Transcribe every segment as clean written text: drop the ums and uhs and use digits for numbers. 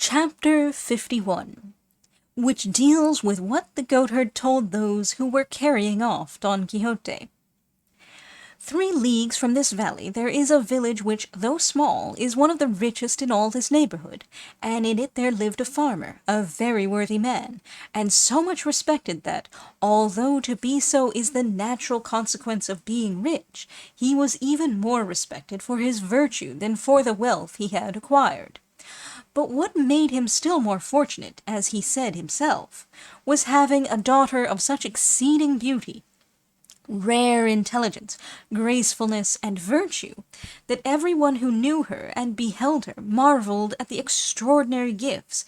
Chapter 51, which deals with what the goatherd told those who were carrying off Don Quixote. 3 leagues from this valley there is a village which, though small, is one of the richest in all this neighbourhood, and in it there lived a farmer, a very worthy man, and so much respected that, although to be so is the natural consequence of being rich, he was even more respected for his virtue than for the wealth he had acquired. But what made him still more fortunate, as he said himself, was having a daughter of such exceeding beauty, rare intelligence, gracefulness, and virtue, that every one who knew her and beheld her marvelled at the extraordinary gifts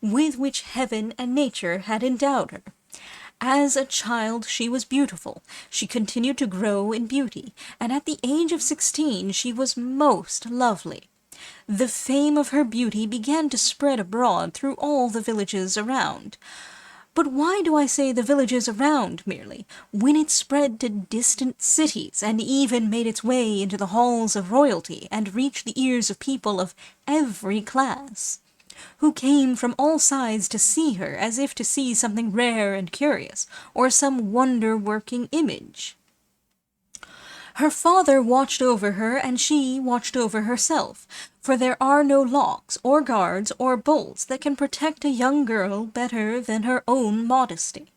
with which heaven and nature had endowed her. As a child she was beautiful, she continued to grow in beauty, and at the age of 16 she was most lovely. The fame of her beauty began to spread abroad through all the villages around. But why do I say the villages around merely, when it spread to distant cities, and even made its way into the halls of royalty, and reached the ears of people of every class, who came from all sides to see her as if to see something rare and curious, or some wonder-working image? Her father watched over her, and she watched over herself, for there are no locks, or guards, or bolts that can protect a young girl better than her own modesty.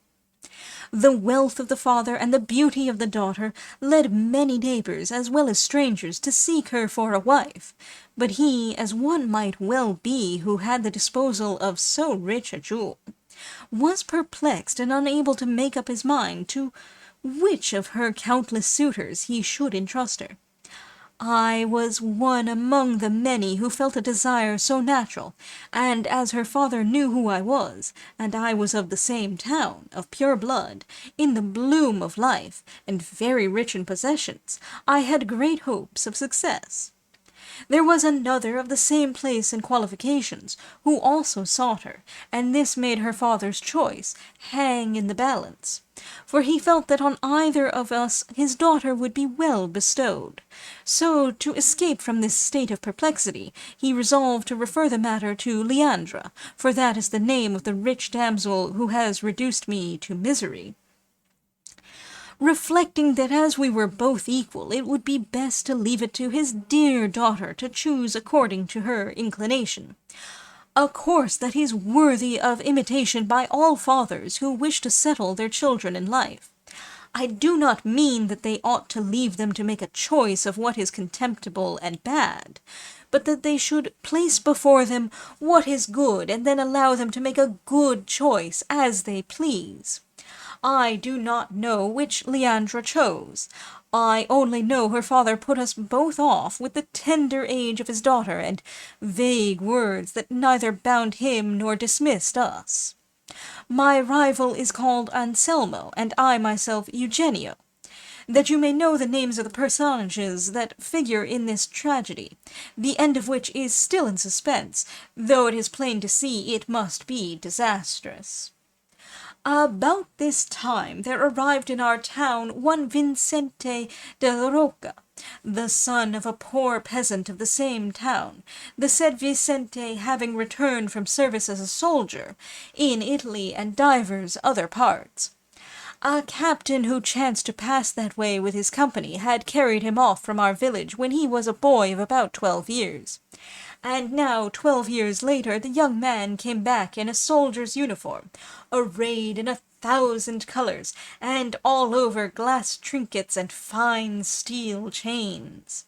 The wealth of the father and the beauty of the daughter led many neighbours as well as strangers to seek her for a wife, but he, as one might well be who had the disposal of so rich a jewel, was perplexed and unable to make up his mind to which of her countless suitors he should entrust her. I was one among the many who felt a desire so natural, and as her father knew who I was, and I was of the same town, of pure blood, in the bloom of life, and very rich in possessions, I had great hopes of success. There was another of the same place and qualifications, who also sought her, and this made her father's choice hang in the balance, for he felt that on either of us his daughter would be well bestowed. So, to escape from this state of perplexity, he resolved to refer the matter to Leandra, for that is the name of the rich damsel who has reduced me to misery. Reflecting that as we were both equal, it would be best to leave it to his dear daughter to choose according to her inclination, a course that is worthy of imitation by all fathers who wish to settle their children in life. I do not mean that they ought to leave them to make a choice of what is contemptible and bad, but that they should place before them what is good, and then allow them to make a good choice as they please. I do not know which Leandra chose. I only know her father put us both off with the tender age of his daughter, and vague words that neither bound him nor dismissed us. My rival is called Anselmo, and I myself Eugenio, that you may know the names of the personages that figure in this tragedy, the end of which is still in suspense, though it is plain to see it must be disastrous. About this time there arrived in our town one Vicente de Roca, the son of a poor peasant of the same town, the said Vicente having returned from service as a soldier in Italy and divers other parts. A captain who chanced to pass that way with his company had carried him off from our village when he was a boy of about 12 years. And now, 12 years later, the young man came back in a soldier's uniform, arrayed in 1,000 colors, and all over glass trinkets and fine steel chains.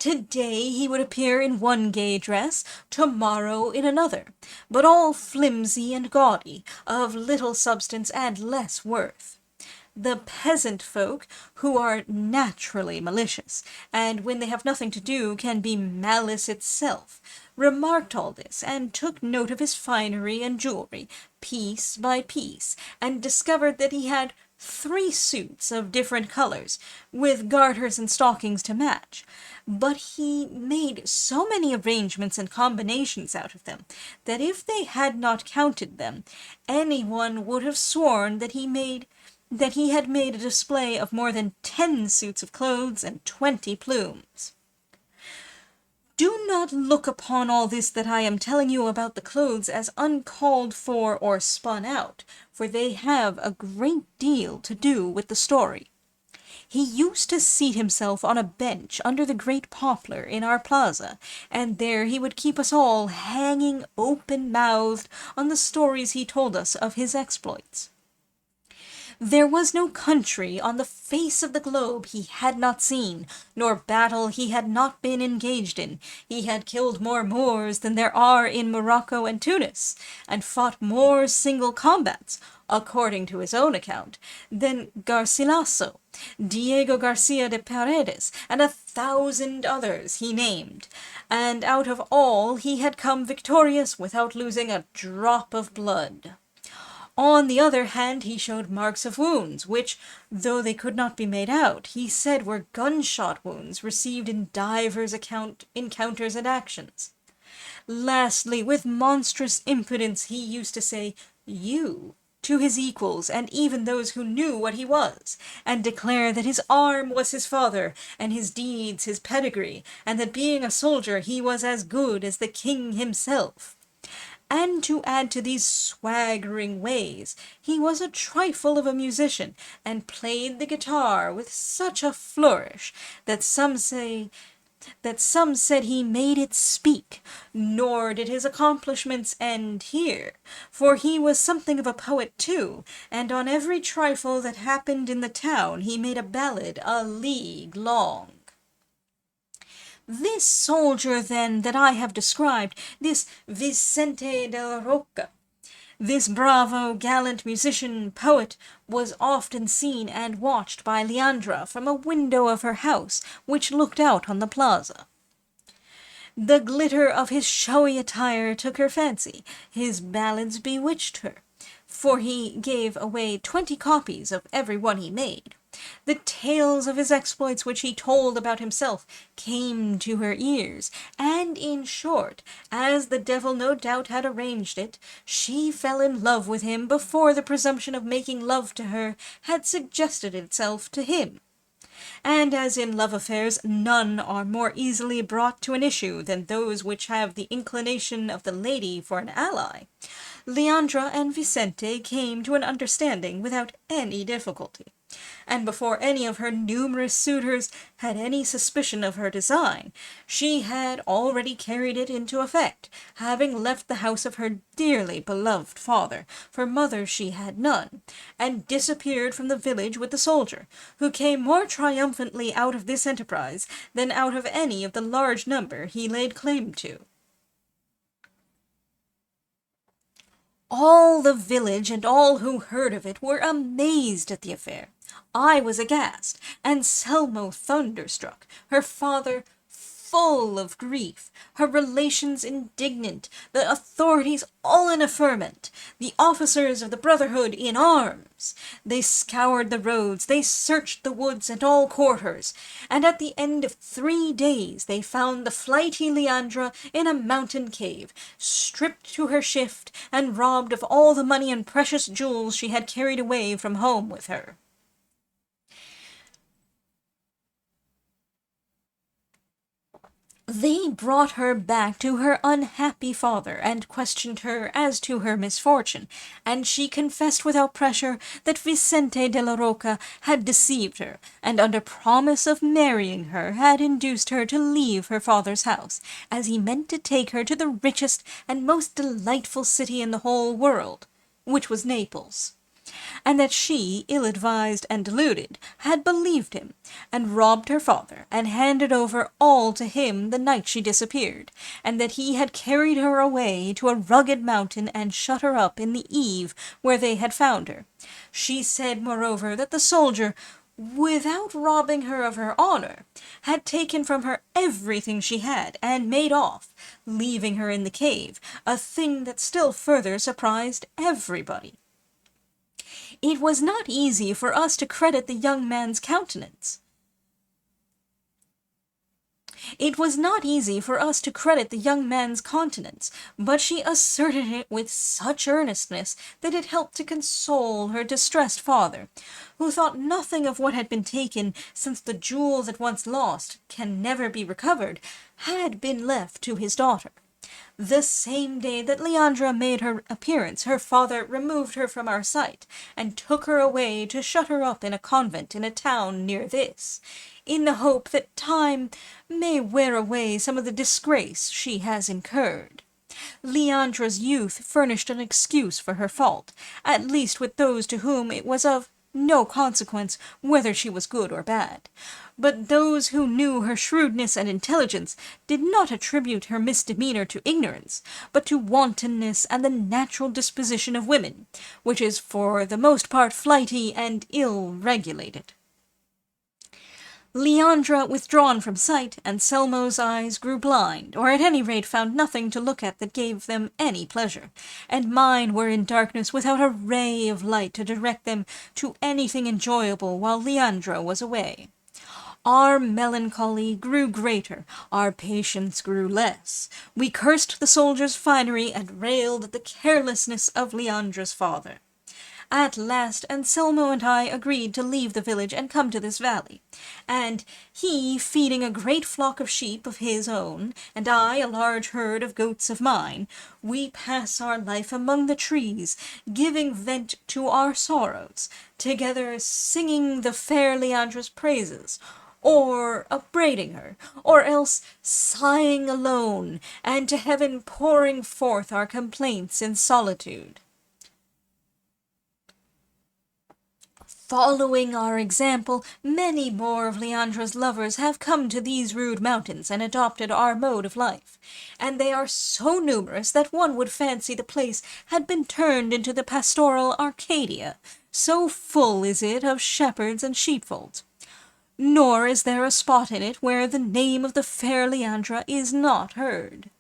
Today he would appear in one gay dress, tomorrow in another, but all flimsy and gaudy, of little substance and less worth. The peasant folk, who are naturally malicious, and when they have nothing to do can be malice itself, remarked all this, and took note of his finery and jewelry, piece by piece, and discovered that he had 3 suits of different colors, with garters and stockings to match, but he made so many arrangements and combinations out of them, that if they had not counted them, any one would have sworn that he had made a display of more than 10 suits of clothes and 20 plumes. Do not look upon all this that I am telling you about the clothes as uncalled for or spun out, for they have a great deal to do with the story. He used to seat himself on a bench under the great poplar in our plaza, and there he would keep us all hanging open-mouthed on the stories he told us of his exploits. There was no country on the face of the globe he had not seen, nor battle he had not been engaged in. He had killed more Moors than there are in Morocco and Tunis, and fought more single combats, according to his own account, than Garcilaso, Diego Garcia de Paredes, and 1,000 others he named, and out of all he had come victorious without losing a drop of blood. On the other hand, he showed marks of wounds, which, though they could not be made out, he said were gunshot wounds received in divers encounters and actions. Lastly, with monstrous impudence, he used to say, "You," to his equals, and even those who knew what he was, and declare that his arm was his father, and his deeds his pedigree, and that being a soldier he was as good as the king himself. And to add to these swaggering ways, he was a trifle of a musician, and played the guitar with such a flourish that some said he made it speak, nor did his accomplishments end here, for he was something of a poet too, and on every trifle that happened in the town he made a ballad a league long. This soldier, then, that I have described, this Vicente de la Roca, this bravo, gallant musician, poet, was often seen and watched by Leandra from a window of her house, which looked out on the plaza. The glitter of his showy attire took her fancy, his ballads bewitched her, for he gave away 20 copies of every one he made. The tales of his exploits which he told about himself came to her ears, and in short, as the devil no doubt had arranged it, she fell in love with him before the presumption of making love to her had suggested itself to him. And as in love affairs none are more easily brought to an issue than those which have the inclination of the lady for an ally, Leandra and Vicente came to an understanding without any difficulty, and before any of her numerous suitors had any suspicion of her design, she had already carried it into effect, having left the house of her dearly beloved father, for mother she had none, and disappeared from the village with the soldier, who came more triumphantly out of this enterprise than out of any of the large number he laid claim to. All the village and all who heard of it were amazed at the affair. I was aghast, and Selmo thunderstruck, her father full of grief, her relations indignant, the authorities all in a ferment, the officers of the Brotherhood in arms. They scoured the roads, they searched the woods and all quarters, and at the end of 3 days they found the flighty Leandra in a mountain cave, stripped to her shift, and robbed of all the money and precious jewels she had carried away from home with her. They brought her back to her unhappy father, and questioned her as to her misfortune, and she confessed without pressure that Vicente de la Roca had deceived her, and under promise of marrying her had induced her to leave her father's house, as he meant to take her to the richest and most delightful city in the whole world, which was Naples, and that she, ill-advised and deluded, had believed him, and robbed her father, and handed over all to him the night she disappeared, and that he had carried her away to a rugged mountain and shut her up in the eave where they had found her. She said, moreover, that the soldier, without robbing her of her honor, had taken from her everything she had, and made off, leaving her in the cave, a thing that still further surprised everybody. It was not easy for us to credit the young man's countenance. It was not easy for us to credit the young man's countenance, but she asserted it with such earnestness that it helped to console her distressed father, who thought nothing of what had been taken, since the jewels at once lost can never be recovered, had been left to his daughter. The same day that Leandra made her appearance, her father removed her from our sight, and took her away to shut her up in a convent in a town near this, in the hope that time may wear away some of the disgrace she has incurred. Leandra's youth furnished an excuse for her fault, at least with those to whom it was of no consequence whether she was good or bad. But those who knew her shrewdness and intelligence did not attribute her misdemeanor to ignorance, but to wantonness and the natural disposition of women, which is for the most part flighty and ill-regulated. Leandra withdrawn from sight, Anselmo's eyes grew blind, or at any rate found nothing to look at that gave them any pleasure, and mine were in darkness without a ray of light to direct them to anything enjoyable while Leandra was away. Our melancholy grew greater, our patience grew less. We cursed the soldiers' finery and railed at the carelessness of Leandra's father. At last Anselmo and I agreed to leave the village and come to this valley, and he feeding a great flock of sheep of his own, and I a large herd of goats of mine, we pass our life among the trees, giving vent to our sorrows, together singing the fair Leandra's praises, or upbraiding her, or else sighing alone, and to heaven pouring forth our complaints in solitude. Following our example, many more of Leandra's lovers have come to these rude mountains and adopted our mode of life, and they are so numerous that one would fancy the place had been turned into the pastoral Arcadia, so full is it of shepherds and sheepfolds. Nor is there a spot in it where the name of the fair Leandra is not heard.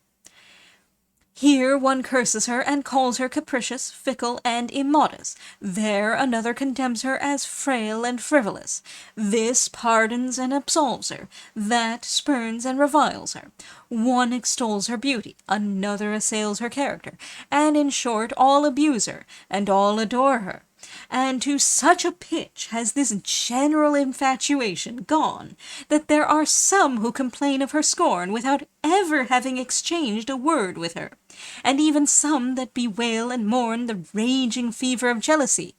Here one curses her and calls her capricious, fickle, and immodest. There another condemns her as frail and frivolous. This pardons and absolves her. That spurns and reviles her. One extols her beauty, another assails her character, and in short all abuse her, and all adore her. And to such a pitch has this general infatuation gone, that there are some who complain of her scorn without ever having exchanged a word with her, and even some that bewail and mourn the raging fever of jealousy,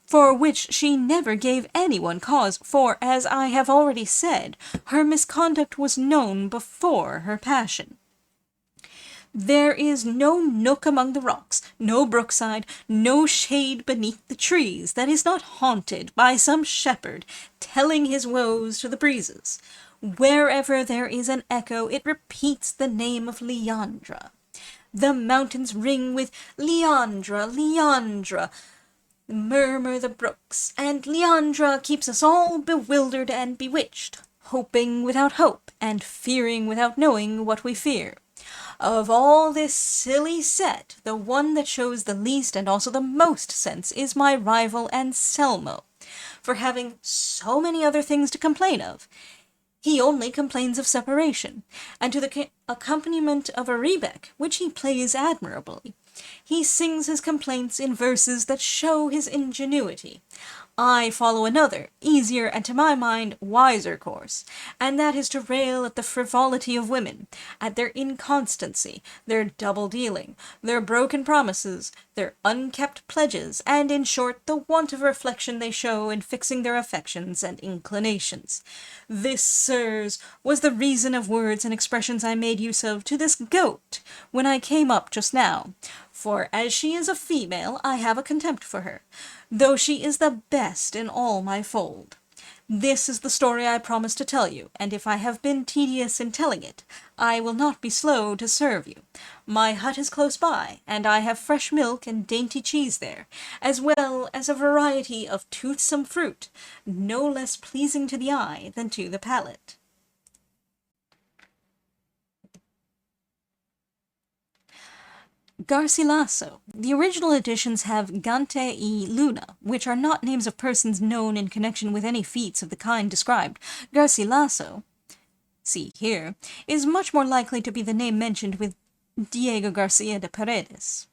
for which she never gave anyone cause, for, as I have already said, her misconduct was known before her passion. There is no nook among the rocks, no brookside, no shade beneath the trees that is not haunted by some shepherd telling his woes to the breezes. Wherever there is an echo, it repeats the name of Leandra. The mountains ring with Leandra, Leandra, murmur the brooks, and Leandra keeps us all bewildered and bewitched, hoping without hope, and fearing without knowing what we fear. Of all this silly set, the one that shows the least and also the most sense is my rival Anselmo, for having so many other things to complain of. He only complains of separation, and to the accompaniment of a rebeck, which he plays admirably. He sings his complaints in verses that show his ingenuity. I follow another, easier, and to my mind wiser course, and that is to rail at the frivolity of women, at their inconstancy, their double-dealing, their broken promises, their unkept pledges, and, in short, the want of reflection they show in fixing their affections and inclinations. This, sirs, was the reason of words and expressions I made use of to this goat when I came up just now, for as she is a female, I have a contempt for her, though she is the best in all my fold. This is the story I promised to tell you, and if I have been tedious in telling it, I will not be slow to serve you. My hut is close by, and I have fresh milk and dainty cheese there, as well as a variety of toothsome fruit, no less pleasing to the eye than to the palate. Garcilaso. The original editions have Gante y Luna, which are not names of persons known in connection with any feats of the kind described. Garcilaso see here, is much more likely to be the name mentioned with Diego Garcia de Paredes.